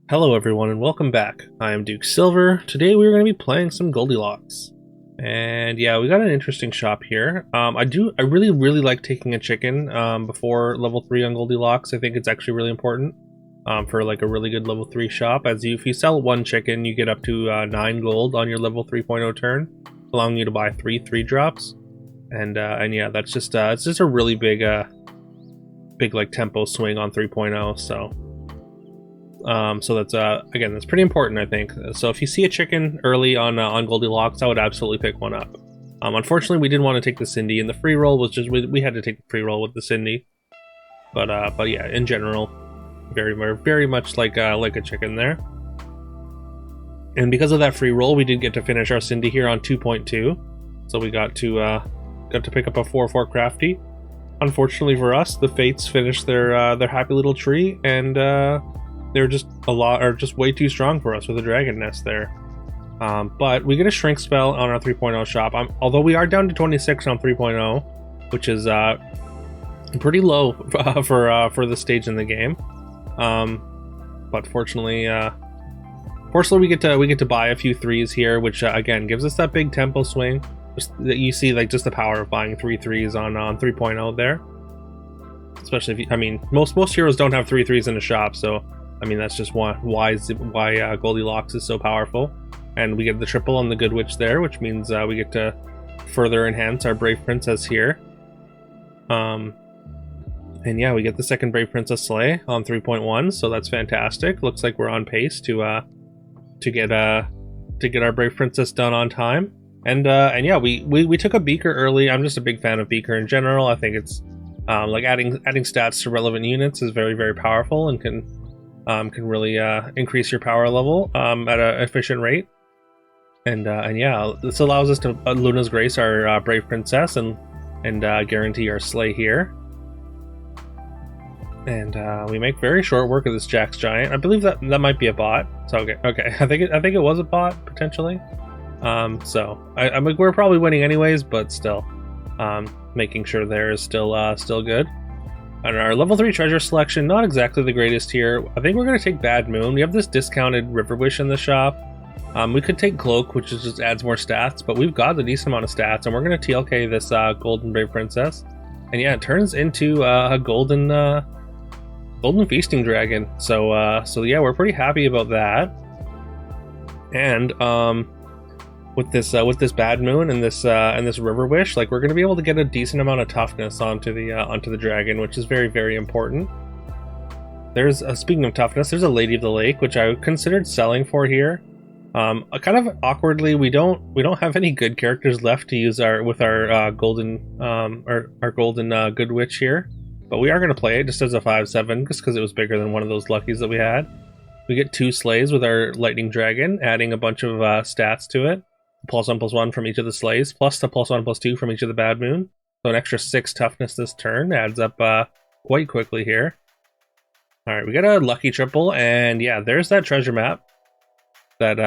Hello everyone and welcome back. I am Duke Silver. Today we're going to be playing some Goldilocks. And yeah, we got an interesting shop here. I really like taking a chicken before level 3 on Goldilocks. I think it's actually really important for like a really good level 3 shop. If you sell one chicken, you get up to 9 gold on your level 3.0 turn, allowing you to buy 3 3-drops. And yeah, that's just it's just a really big like tempo swing on 3.0, so that's again, that's pretty important, I think. So if you see a chicken early on Goldilocks, I would absolutely pick one up. Unfortunately, we didn't want to take the Cindy, and the free roll was just we had to take the free roll with the Cindy. But yeah, in general, very much like a chicken there. And because of that free roll, we did get to finish our Cindy here on 2.2, so we got to pick up a 4/4 crafty. Unfortunately for us, the Fates finished their happy little tree, and they're just way too strong for us with a dragon nest there. But we get a shrink spell on our 3.0 shop. Although we are down to 26 on 3.0, which is pretty low for the stage in the game. But fortunately we get to buy a few 3s here, which again gives us that big tempo swing. Just that you see, like, just the power of buying 3 3s on 3.0 there. Especially if most heroes don't have 3 3s in a shop, so that's just why Goldilocks is so powerful. And we get the triple on the Good Witch there, which means we get to further enhance our Brave Princess here. And yeah, we get the second Brave Princess Slay on 3.1, so that's fantastic. Looks like we're on pace to get our Brave Princess done on time. And yeah, we took a Beaker early. I'm just a big fan of Beaker in general. I think it's like adding stats to relevant units is very powerful and can really increase your power level at an efficient rate. And yeah, this allows us to Luna's Grace our Brave Princess and guarantee our Slay here. And we make very short work of this Jax Giant. I believe that might be a bot. So okay, I think it was a bot potentially. So we're probably winning anyways, but still, making sure there is still good. And our level 3 treasure selection, not exactly the greatest here. I think we're going to take Bad Moon. We have this discounted River Wish in the shop. We could take Cloak, which just adds more stats, but we've got a decent amount of stats, and we're going to TLK this Golden Brave Princess. And yeah, it turns into a golden feasting dragon. So yeah, we're pretty happy about that. And with this Bad Moon and this River Wish, like, we're going to be able to get a decent amount of toughness onto the dragon, which is very important. There's speaking of toughness, there's a Lady of the Lake, which I considered selling for here. Kind of awkwardly, we don't have any good characters left to use our golden Good Witch here, but we are going to play it just as a 5/7 just because it was bigger than one of those luckies that we had. We get 2 slays with our Lightning Dragon, adding a bunch of stats to it. +1/+1 from each of the slays, plus the +1/+2 from each of the Bad Moon. So an extra 6 toughness this turn adds up quite quickly here. Alright, we got a lucky triple, and yeah, there's that treasure map that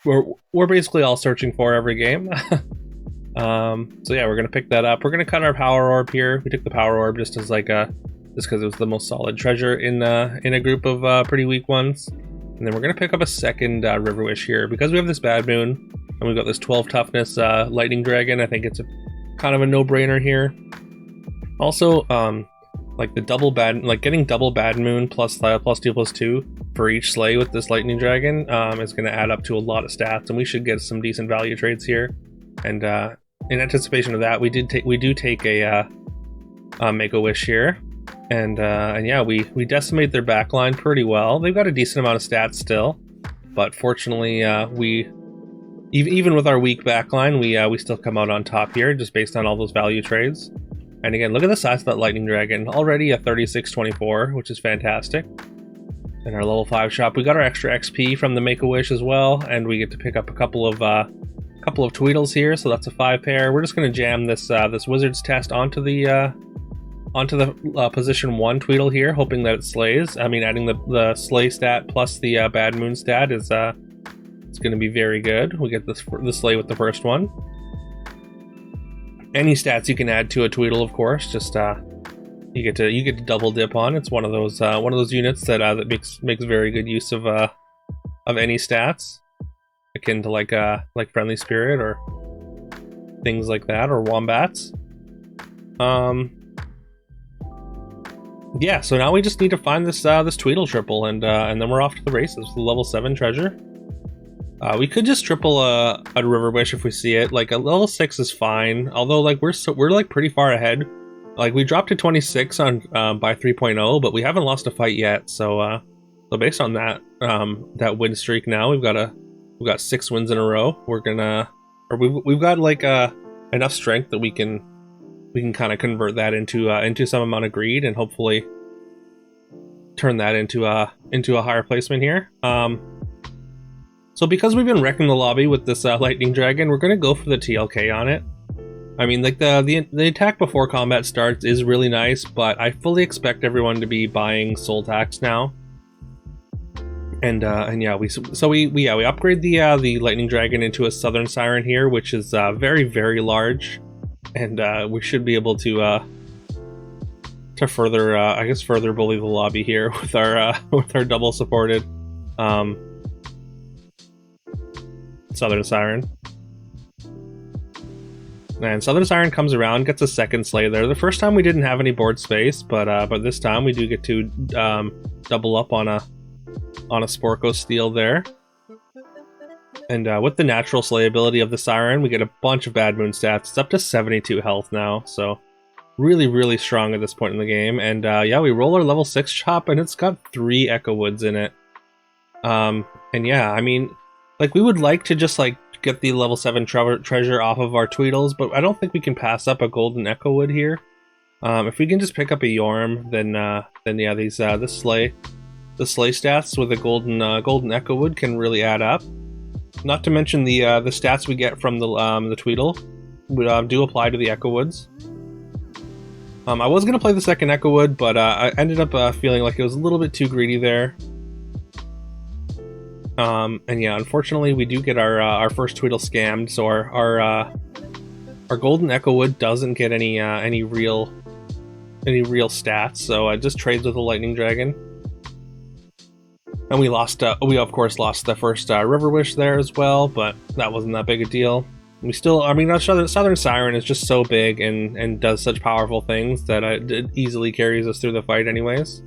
we're basically all searching for every game. So yeah, we're gonna pick that up. We're gonna cut our power orb here. We took the power orb just as just because it was the most solid treasure in a group of pretty weak ones. And then we're going to pick up a second River Wish here. Because we have this Bad Moon, and we've got this 12 toughness Lightning Dragon, I think it's kind of a no-brainer here. Also, like getting double Bad Moon +2/+2 for each slay with this Lightning Dragon is going to add up to a lot of stats, and we should get some decent value trades here. And in anticipation of that, we do take a Make-A-Wish here. And yeah, we decimate their backline pretty well. They've got a decent amount of stats still, but fortunately, even with our weak backline, we still come out on top here, just based on all those value trades. And again, look at the size of that Lightning Dragon. Already a 36/24, which is fantastic. In our level 5 shop, we got our extra XP from the Make-A-Wish as well, and we get to pick up a couple of Tweedles here, so that's a 5 pair. We're just going to jam this Wizard's Test onto the position 1 Tweedle here, hoping that it slays. Adding the slay stat plus the Bad Moon stat is it's going to be very good. We get the slay with the first one. Any stats you can add to a Tweedle, of course, just you get to double dip on. It's one of those units that that makes very good use of any stats, akin to like Friendly Spirit or things like that, or wombats. Yeah, so now we just need to find this Tweedle triple, and then we're off to the races. The level 7 treasure. We could just triple a River Wish if we see it. Like a level 6 is fine, although like we're like pretty far ahead. Like we dropped to 26 on by 3.0, but we haven't lost a fight yet. So based on that that win streak, now we've got 6 wins in a row. We've got like enough strength that we can kind of convert that into some amount of greed, and hopefully turn that into a higher placement here. So because we've been wrecking the lobby with this lightning dragon, we're gonna go for the TLK on it. I mean, like the attack before combat starts is really nice, but I fully expect everyone to be buying soul tax now. And yeah, we upgrade the lightning dragon into a southern siren here, which is very, very large, and we should be able to further I guess further bully the lobby here with our double supported southern siren. And Southern Siren comes around, gets a second slay there. The first time we didn't have any board space, but this time we do get to double up on a Sporko Steel there. And with the natural slay ability of the Siren, we get a bunch of Bad Moon stats. It's up to 72 health now, so really, really strong at this point in the game. And yeah, we roll our level 6 shop, and it's got 3 Echo Woods in it. And yeah, I mean, like we would like to just like get the level 7 treasure off of our Tweedles, but I don't think we can pass up a golden Echo Wood here. If we can just pick up a Yorm, then yeah, these the slay stats with a golden Echo Wood can really add up. Not to mention the stats we get from the Tweedle do apply to the Echo Woods. I was gonna play the second Echo Wood, but I ended up feeling like it was a little bit too greedy there. And yeah, unfortunately, we do get our first Tweedle scammed, so our golden Echo Wood doesn't get any real stats. So it just trades with the lightning dragon, and we of course lost the first River Wish there as well, but that wasn't that big a deal. We still, I mean, Southern Siren is just so big and does such powerful things that it easily carries us through the fight, anyways.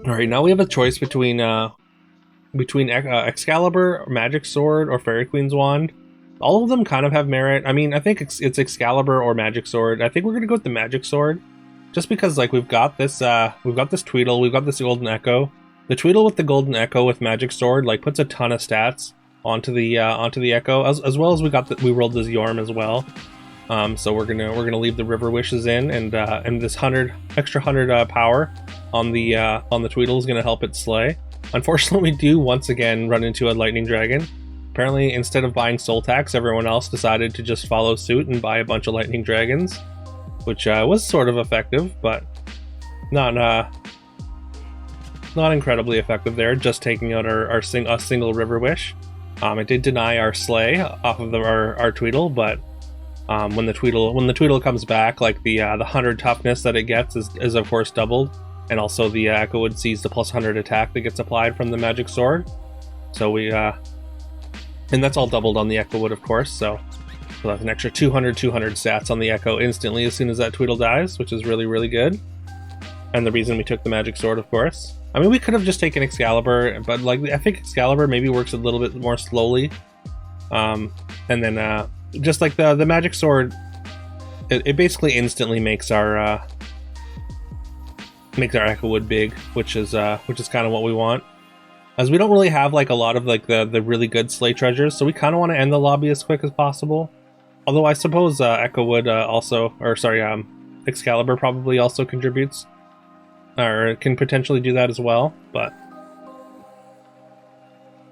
All right, now we have a choice between Excalibur, Magic Sword, or Fairy Queen's Wand. All of them kind of have merit. I mean, I think it's Excalibur or Magic Sword. I think we're gonna go with the Magic Sword, just because like we've got this Tweedle, we've got this Golden Echo. The Tweedle with the Golden Echo with Magic Sword like puts a ton of stats onto the Echo, as well as we rolled this Yorm as well. So we're gonna leave the River Wishes in, and this extra 100 power on the Tweedle is gonna help it slay. Unfortunately, we do once again run into a lightning dragon. Apparently, instead of buying soul tax, everyone else decided to just follow suit and buy a bunch of lightning dragons, which was sort of effective, but not incredibly effective there. Just taking out a single River Wish. It did deny our slay off of our Tweedle, but when the Tweedle comes back, like the 100 toughness that it gets is of course doubled. And also the Echo Wood sees the plus 100 attack that gets applied from the Magic Sword. So and that's all doubled on the Echo Wood, of course, so that's an extra 200 stats on the Echo instantly as soon as that Tweedle dies, which is really, really good. And the reason we took the Magic Sword, of course. I mean, we could have just taken Excalibur, but like I think Excalibur maybe works a little bit more slowly. And then just like the Magic Sword, it basically instantly makes our Echo Wood big, which is kind of what we want, as we don't really have like a lot of like the really good slay treasures, so we kind of want to end the lobby as quick as possible. Although I suppose Echo Wood Excalibur probably also contributes, or can potentially do that as well. But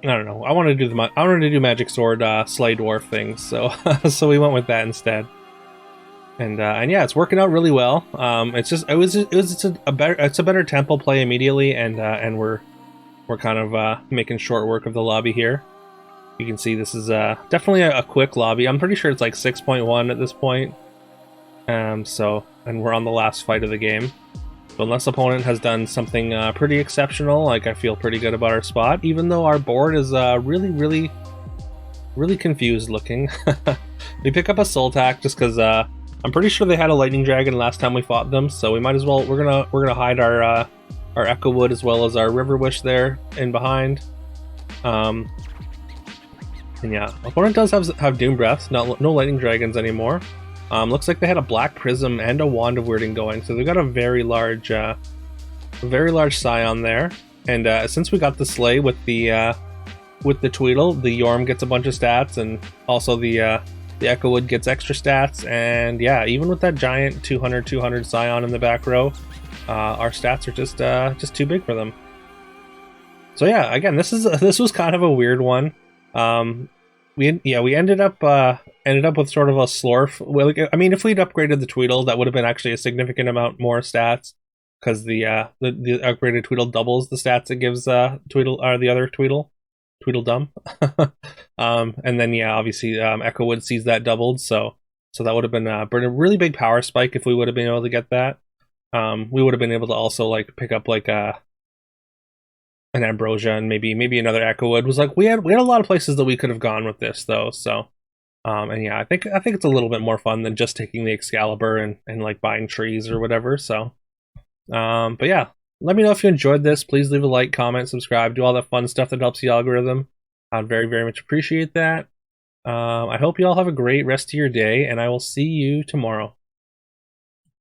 I don't know. I wanted to do Magic Sword Slay Dwarf things, so so we went with that instead. And yeah, it's working out really well. It's a better tempo play immediately, and we're kind of making short work of the lobby here. You can see this is definitely a quick lobby. I'm pretty sure it's like 6.1 at this point. So and we're on the last fight of the game. So unless opponent has done something pretty exceptional, like I feel pretty good about our spot, even though our board is really confused looking. We pick up a Soul Tack just because I'm pretty sure they had a Lightning Dragon last time we fought them, so we might as well. We're gonna hide our Echo Wood as well as our River Wish there in behind. And yeah, opponent does have Doom Breaths, no Lightning Dragons anymore. Looks like they had a Black Prism and a Wand of Weirding going, so they've got a very large Scion there. And since we got the Slay with the Tweedle, the Yorm gets a bunch of stats, and also the Echo Wood gets extra stats. And yeah, even with that giant 200 Scion in the back row, our stats are just too big for them. So yeah, again, this was kind of a weird one. We ended up with sort of a slorf. Well, I mean, if we'd upgraded the Tweedle, that would have been actually a significant amount more stats, because the upgraded Tweedle doubles the stats it gives Tweedle or the other Tweedledum. And then yeah, obviously Echo Wood sees that doubled, so that would have been a really big power spike if we would have been able to get that. We would have been able to also like pick up like an Ambrosia and maybe another Echo Wood. Was like we had a lot of places that we could have gone with this though. So and yeah, I think it's a little bit more fun than just taking the Excalibur and like buying trees or whatever. So but yeah, let me know if you enjoyed this. Please leave a like, comment, subscribe, do all that fun stuff that helps the algorithm. I'd very much appreciate that. I hope you all have a great rest of your day, and I will see you tomorrow.